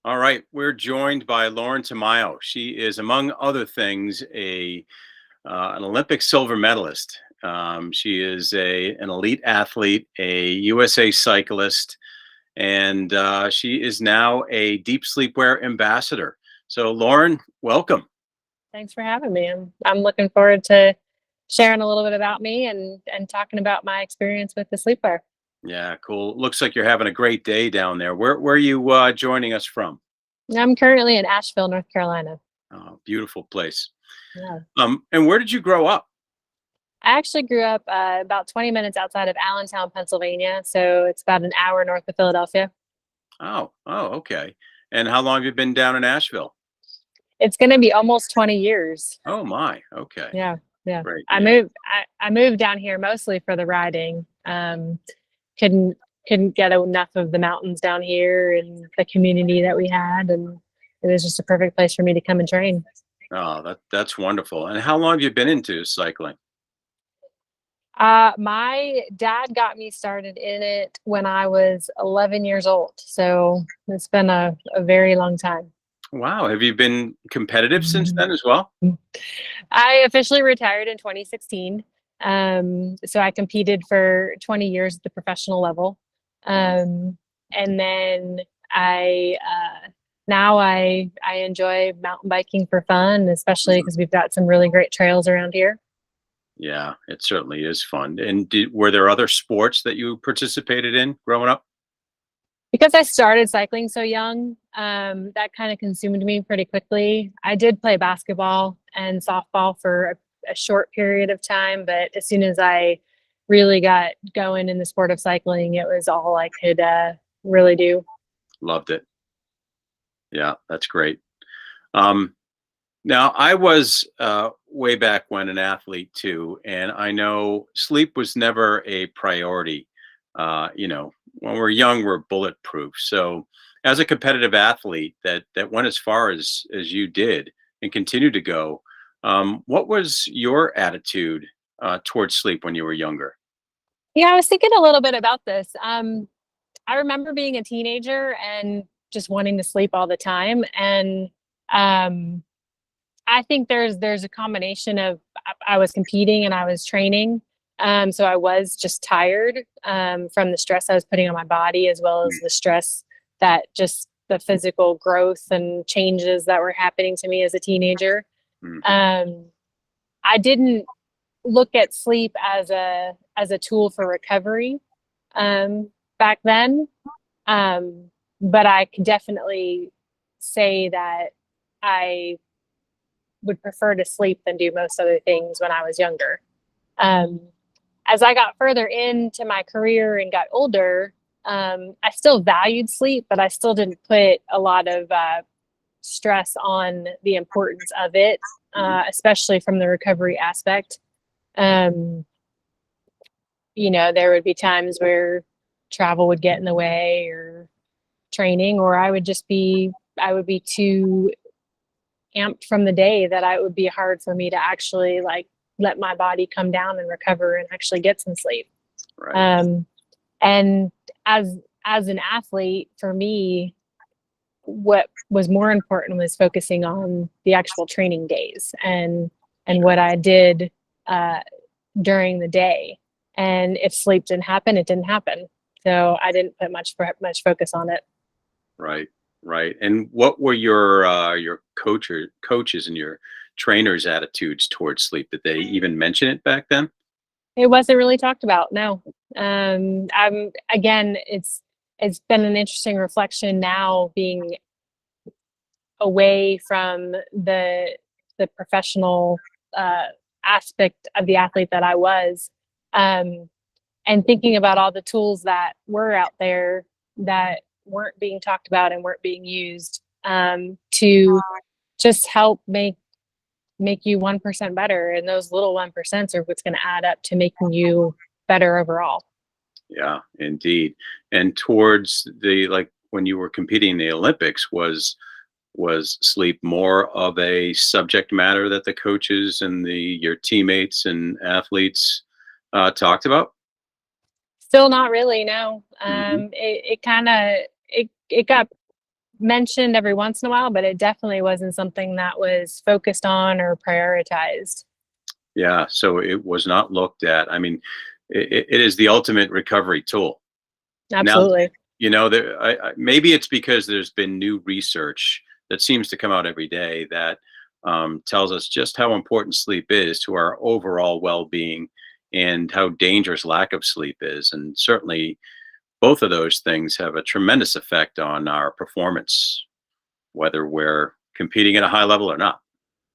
All right, we're joined by Lauren Tamayo. She is, among other things, an Olympic silver medalist. She is an elite athlete, a USA cyclist, and she is now a Deep Sleepwear ambassador. So, Lauren, welcome. Thanks for having me. I'm looking forward to sharing a little bit about me and talking about my experience with the sleepwear. Yeah, cool. Looks like you're having a great day down there. Where are you joining us from? I'm currently in Asheville, North Carolina. Oh, beautiful place. Yeah. And where did you grow up? I actually grew up about 20 minutes outside of Allentown, Pennsylvania. So it's about an hour north of Philadelphia. Oh, okay. And how long have you been down in Asheville? It's going to be almost 20 years. Oh my, okay. Yeah. Yeah. Great. I Yeah. moved I moved down here mostly for the riding. Couldn't couldn't get enough of the mountains down here and the community that we had, and it was just a perfect place for me to come and train. Oh, that's wonderful. And how long have you been into cycling? My dad got me started in it when I was 11 years old. So it's been a very long time. Wow. Have you been competitive since then as well? I officially retired in 2016. So I competed for 20 years at the professional level. And then now I enjoy mountain biking for fun, especially because we've got some really great trails around here. Yeah, it certainly is fun. And were there other sports that you participated in growing up? Because I started cycling so young, that kind of consumed me pretty quickly. I did play basketball and softball for a short period of time, but as soon as I really got going in the sport of cycling, it was all I could really do. Loved it. Yeah, that's great. Um, Now, I was way back when an athlete too, and I know sleep was never a priority. When we're young, we're bulletproof. So, as a competitive athlete that went as far as you did and continue to go, what was your attitude towards sleep when you were younger? Yeah, I was thinking a little bit about this. I remember being a teenager and just wanting to sleep all the time, and um, I think there's a combination of I was competing and I was training, so I was just tired from the stress I was putting on my body, as well as the stress that just the physical growth and changes that were happening to me as a teenager. Mm, Um, I didn't look at sleep as a tool for recovery back then, um, but I can definitely say that I would prefer to sleep than do most other things when I was younger. Um, as I got further into my career and got older, I still valued sleep, but I still didn't put a lot of stress on the importance of it, mhm. especially from the recovery aspect. Um, there would be times where travel would get in the way or training, or I would be too amped from the day that it would be hard for me to actually like let my body come down and recover and actually get some sleep. Right. Um, and as an athlete, for me, what was more important was focusing on the actual training days and Sure. what I did uh, during the day. And if sleep didn't happen, it didn't happen. So I didn't put much focus on it. Right. Right. And what were your coaches and your trainers' attitudes towards sleep? Did they even mention it back then? It wasn't really talked about. No. I'm again. It's been an interesting reflection now, being away from the professional uh, aspect of the athlete that I was, um, and thinking about all the tools that were out there that weren't being talked about and weren't being used to just help make you 1% better, and those little 1% are what's going to add up to making you better overall. Yeah, indeed. And towards the like when you were competing in the Olympics, was sleep more of a subject matter that the coaches and the your teammates and athletes talked about? Still not really, no. Hmm. It kind of it got mentioned every once in a while, but it definitely wasn't something that was focused on or prioritized. Yeah. So it was not looked at. I mean, it is the ultimate recovery tool. Now, Absolutely. maybe it's because there's been new research that seems to come out every day that tells us just how important sleep is to our overall well-being and how dangerous lack of sleep is. And certainly, both of those things have a tremendous effect on our performance, whether we're competing at a high level or not.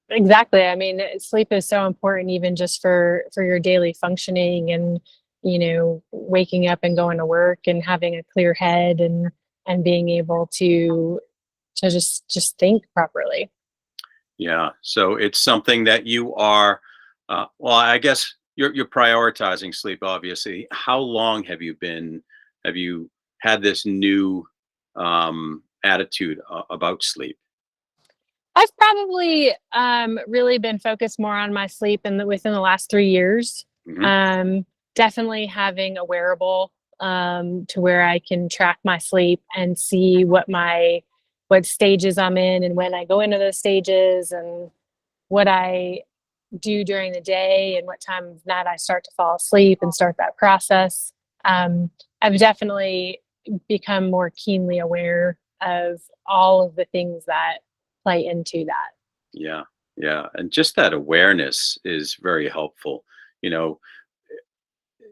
Exactly. I mean, sleep is so important even just for your daily functioning and, waking up and going to work and having a clear head and being able to just think properly. Yeah. So it's something that you are, well, I guess you're prioritizing sleep, obviously. How long have you had this new attitude about sleep? I've probably really been focused more on my sleep within the last 3 years. Hmm. Um, Definitely having a wearable to where I can track my sleep and see what stages I'm in and when I go into those stages and what I do during the day and what time of night I start to fall asleep and start that process. I've definitely become more keenly aware of all of the things that play into that. Yeah. Yeah. And just that awareness is very helpful. You know,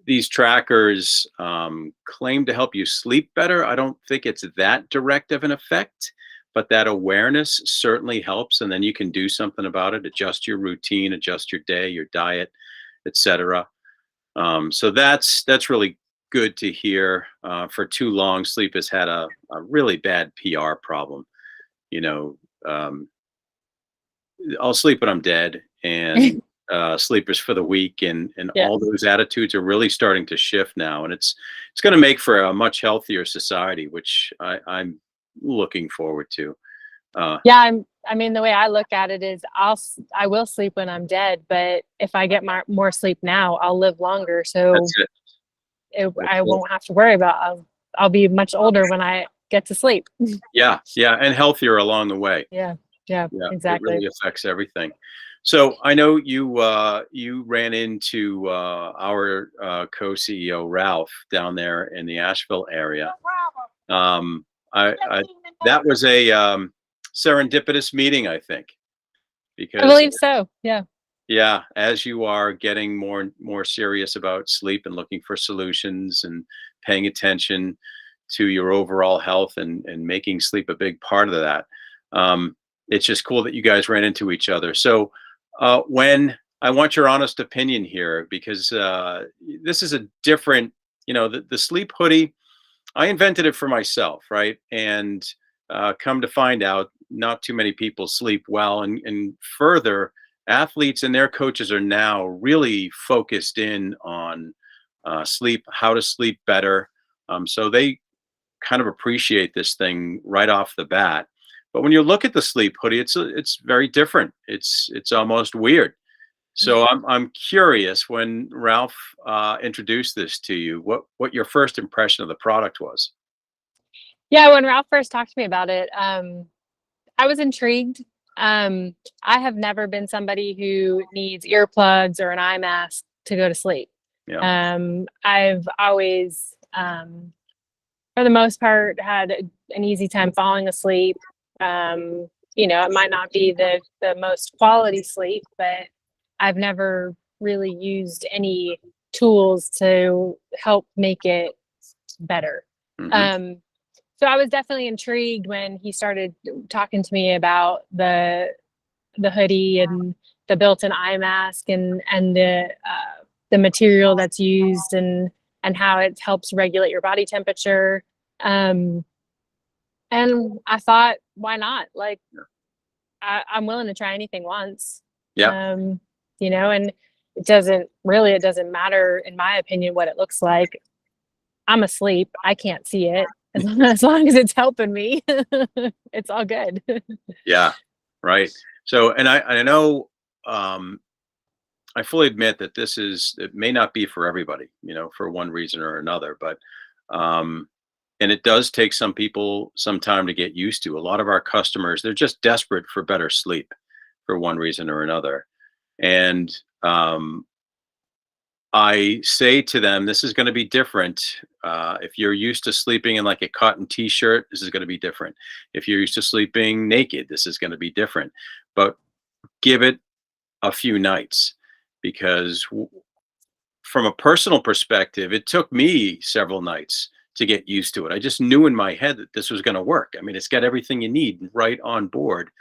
these trackers claim to help you sleep better. I don't think it's that direct of an effect, but that awareness certainly helps. And then you can do something about it, adjust your routine, adjust your day, your diet, etc. So that's really good to hear. For too long, sleep has had a really bad PR problem. You know, um, I'll sleep when I'm dead, and sleep is for the weak, and Yeah. all those attitudes are really starting to shift now, and it's going to make for a much healthier society, which I'm looking forward to. Yeah, I mean, the way I look at it is I will sleep when I'm dead, but if I get more sleep now, I'll live longer. That's So it. That's I it. won't have to worry about, I'll be much older when I get to sleep. Yeah, yeah, and healthier along the way. Yeah. Yeah, Yeah, it exactly. really affects everything. So I know you ran into our co-CEO Ralph down there in the Asheville area. Um, I that was a serendipitous meeting, I think, I because believe so. Yeah. yeah, as you are getting more serious about sleep and looking for solutions and paying attention to your overall health and making sleep a big part of that. It's just cool that you guys ran into each other. So when I want your honest opinion here, because this is a different, the sleep hoodie. I invented it for myself, right? And come to find out, not too many people sleep well. And further, athletes and their coaches are now really focused in on sleep, how to sleep better. So they kind of appreciate this thing right off the bat. But when you look at the sleep hoodie, it's very different. It's almost weird. So I'm curious, when Ralph introduced this to you, what your first impression of the product was. Yeah, when Ralph first talked to me about it, I was intrigued. I have never been somebody who needs earplugs or an eye mask to go to sleep. Yeah. I've always, for the most part, had an easy time falling asleep. It might not be the most quality sleep, but I've never really used any tools to help make it better. Hmm. Um, so I was definitely intrigued when he started talking to me about the hoodie and the built-in eye mask and the material that's used and how it helps regulate your body temperature. Um, and I thought, why not? Like, I'm willing to try anything once. Yeah. Um, and it doesn't matter, in my opinion, what it looks like. I'm asleep. I can't see it. As long as it's helping me, it's all good. Yeah. Right. So, and I know, um, I fully admit that it may not be for everybody, for one reason or another, but um, and it does take some people some time to get used to. A lot of our customers, they're just desperate for better sleep for one reason or another. And I say to them, this is going to be different. If you're used to sleeping in like a cotton t-shirt, this is going to be different. If you're used to sleeping naked, this is going to be different. But give it a few nights, because from a personal perspective, it took me several nights to get used to it. I just knew in my head that this was going to work. I mean, it's got everything you need right on board.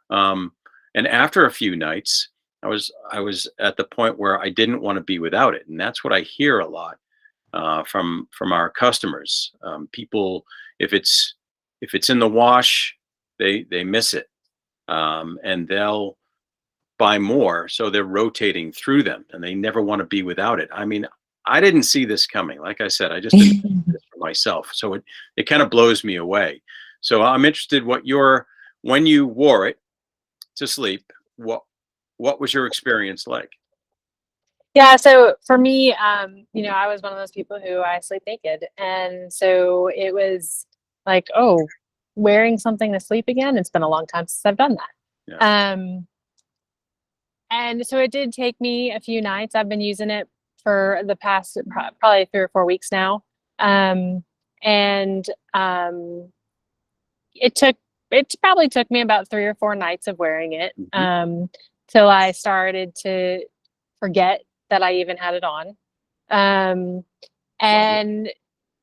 Um, and after a few nights, I was at the point where I didn't want to be without it, and that's what I hear a lot from our customers. People, if it's in the wash, they miss it, and they'll buy more, so they're rotating through them, and they never want to be without it. I mean, I didn't see this coming. Like I said, I just didn't see this for myself, so it kind of blows me away. So I'm interested when you wore it to sleep, what was your experience like? Yeah, so for me, I was one of those people who I sleep naked. And so it was like, oh, wearing something to sleep again. It's been a long time since I've done that. Yeah. And so it did take me a few nights. I've been using it for the past probably 3 or 4 weeks now. And it probably took me about 3 or 4 nights of wearing it, Mhm. till I started to forget that I even had it on. Um, Right. and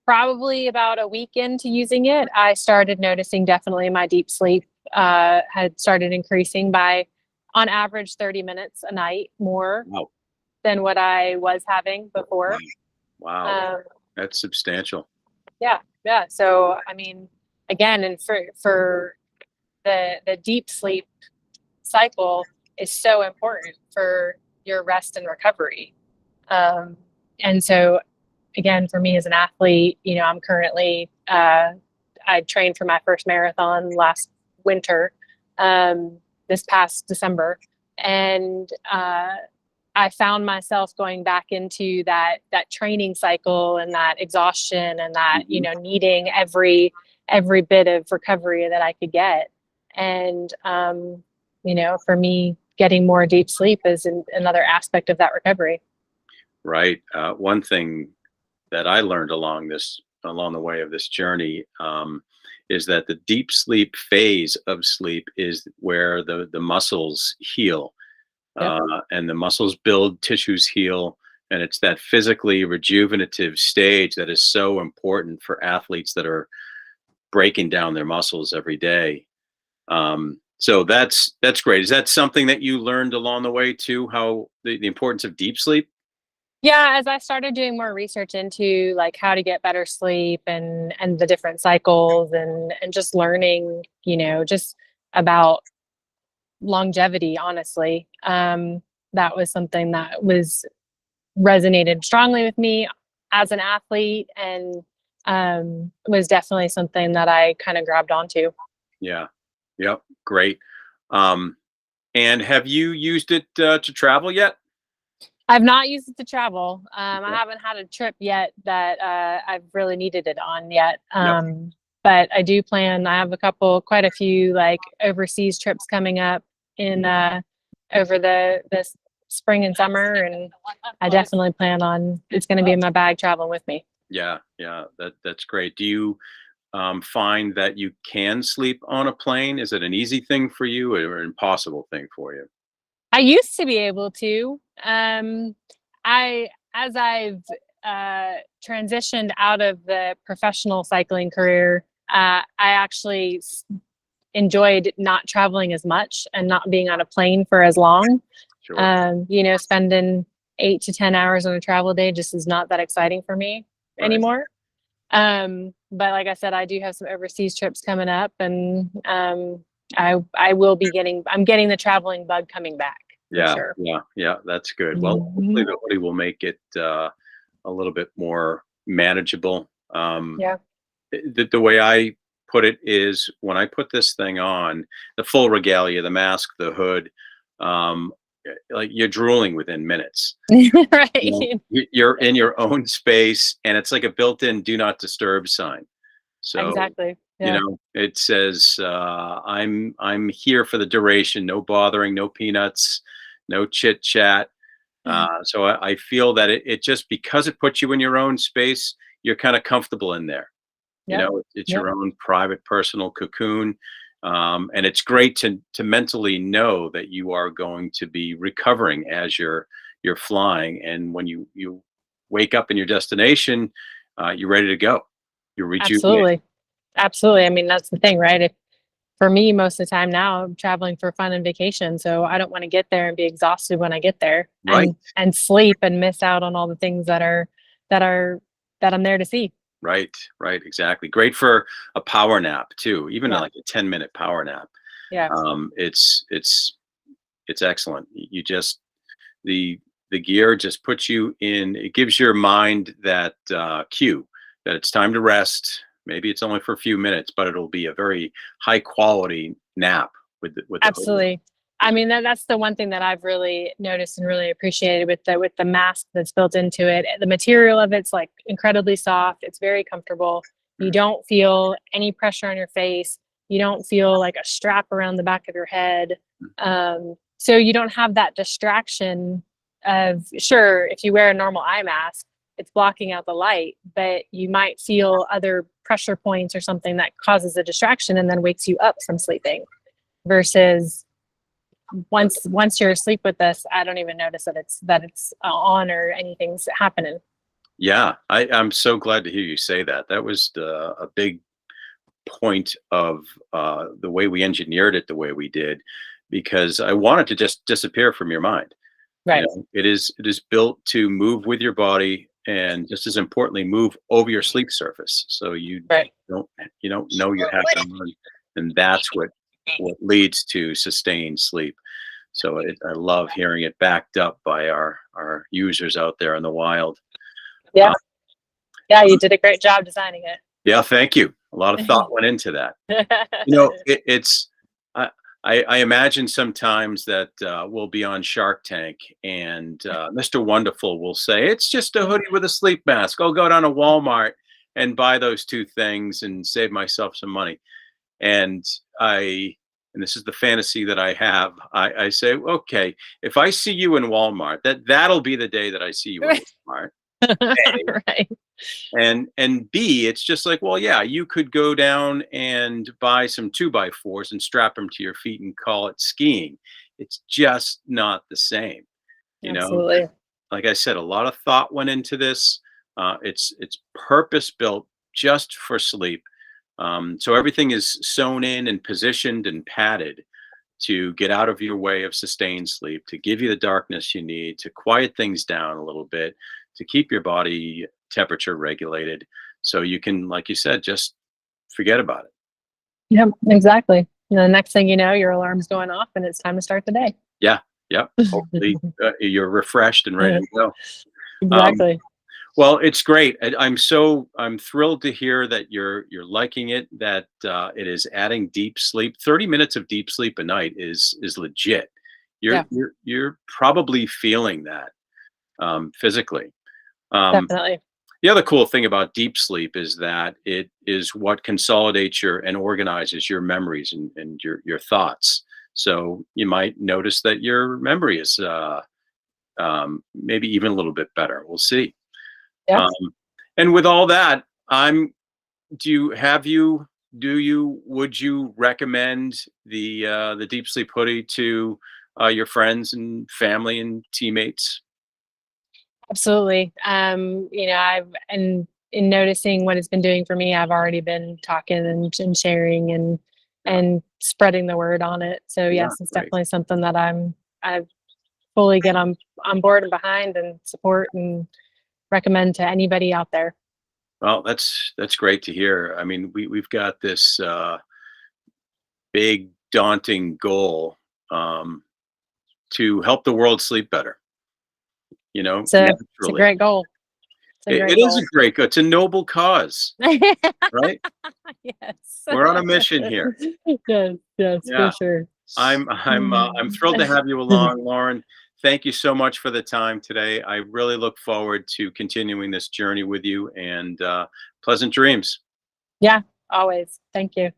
probably about a week into using it, I started noticing definitely my deep sleep had started increasing by, on average, 30 minutes a night more Wow. than what I was having Wow. before. Wow. Um, That's substantial. yeah, yeah. So I mean, again, and for the deep sleep cycle is so important for your rest and recovery. And so, again, for me as an athlete, I'm currently, I trained for my first marathon last winter, this past December. And I found myself going back into that training cycle and that exhaustion and that, Mhm. needing every bit of recovery that I could get. And, for me, getting more deep sleep is another aspect of that recovery. Right. One thing that I learned along the way of this journey, is that the deep sleep phase of sleep is where the muscles heal, Yep. and the muscles build, tissues heal, and it's that physically rejuvenative stage that is so important for athletes that are breaking down their muscles every day. So that's great. Is that something that you learned along the way too? How the importance of deep sleep? Yeah, as I started doing more research into like how to get better sleep and the different cycles and just learning, just about longevity, honestly. That was something that was resonated strongly with me as an athlete, and was definitely something that I kind of grabbed onto. Yeah. Yep. Great. Um, and have you used it to travel yet? I've not used it to travel. I Okay. haven't had a trip yet that I've really needed it on yet. Yep. But I do plan. I have quite a few like overseas trips coming up in over the spring and summer, and I definitely plan on. It's going to be in my bag traveling with me. Yeah. Yeah. That's great. Do you find that you can sleep on a plane? Is it an easy thing for you or an impossible thing for you? I used to be able to. I as I've transitioned out of the professional cycling career, I actually enjoyed not traveling as much and not being on a plane for as long. Sure. Spending 8 to 10 hours on a travel day just is not that exciting for me Right. anymore. But like I said, I do have some overseas trips coming up, and I will be I'm getting the traveling bug coming back for Yeah. sure. Yeah. Yeah. That's good. Well, hopefully Mhm. the hoodie will make it a little bit more manageable. Yeah. The way I put it is when I put this thing on, the full regalia, the mask, the hood, um, like you're drooling within minutes. You know, Right. you're in your own space, and it's like a built-in "do not disturb" sign. So, exactly. Yeah. it says, I'm here for the duration, no bothering, no peanuts, no chit chat. So I feel that it just, because it puts you in your own space, you're kind of comfortable in there. Yep. It's Yep. your own private personal cocoon. And it's great to mentally know that you are going to be recovering as you're flying. And when you wake up in your destination, you're ready to go. You're rejuvenated. Absolutely. Absolutely. I mean, that's the thing, right? If for me, most of the time now, I'm traveling for fun and vacation, so I don't want to get there and be exhausted when I get there, Right. and sleep and miss out on all the things that are that I'm there to see. Right. Right. Exactly. Great for a power nap too, even Yeah. like a 10-minute power nap. Yeah. It's excellent. You just, the gear just puts you in, it gives your mind that cue that it's time to rest. Maybe it's only for a few minutes, but it'll be a very high quality nap with the hoodie. Absolutely. I mean, that's the one thing that I've really noticed and really appreciated with the mask that's built into it. The material of it's like incredibly soft. It's very comfortable. You Mhm. don't feel any pressure on your face. You don't feel like a strap around the back of your head. So you don't have that distraction of, sure, if you wear a normal eye mask, it's blocking out the light, but you might feel other pressure points or something that causes a distraction and then wakes you up from sleeping, versus once you're asleep with this, I don't even notice that it's on or anything's happening. Yeah, I'm so glad to hear you say that. That was a big point of the way we engineered it the way we did, because I want it to just disappear from your mind. Right. It is built to move with your body, and just as importantly, move over your sleep surface. So Right. don't you don't know you have it on, and that's what leads to sustained sleep. So I love hearing it backed up by our users out there in the wild. Yeah. Uh, Yeah. You did a great job designing yeah, thank you. A lot of thought went into that. it. It's I I imagine sometimes that, we'll be on Shark Tank and, Mr. Wonderful will say, "It's just a hoodie with a sleep mask. I'll go down to Walmart and buy those 2 things and save myself some money." And I and this is the fantasy that I have. I say, "Okay, if I see you in Walmart, that'll be the day that I see you in Walmart." Right. And B, it's just like, well, yeah, you could go down and buy some 2x4s and strap them to your feet and call it skiing. It's just not the same. You know, Absolutely. like I said, a lot of thought went into this. It's purpose built just for sleep. So everything is sewn in and positioned and padded to get out of your way of sustained sleep, to give you the darkness you need, to quiet things down a little bit, to keep your body temperature regulated, so you can, like you said, just forget about it. Yep. Exactly. And the next thing you know, your alarm's going off and it's time to start the day. Yeah, yep. Hopefully, you're refreshed and ready to go. Um, Exactly. well, it's great. I'm thrilled to hear that you're liking it. That it is adding deep sleep. 30 minutes of deep sleep a night is legit. You're Yeah. you're you're probably feeling that physically. Um, Definitely. The other cool thing about deep sleep is that it is what consolidates your and organizes your memories and your thoughts. So you might notice that your memory is maybe even a little bit better. We'll see. Yeah. Um, and with all that, I'm. Do you would you recommend the deep sleep hoodie to your friends and family and teammates? Absolutely. I've and in noticing what it's been doing for me, I've already been talking and sharing Yeah, and spreading the word on it. So yeah, yes, it's great. definitely something that I fully get on board and behind and support and recommend to anybody out there. Well, that's great to hear. I mean, we've got this big, daunting goal um, to help the world sleep better. It's a Naturally, great goal. It's a it great is a goal. great goal. It's a noble cause, right? Yes. We're on a mission here. Yes, yes, for Yeah, sure. I'm thrilled to have you along, Lauren. Thank you so much for the time today. I really look forward to continuing this journey with you, and pleasant dreams. Yeah, Always. Thank you.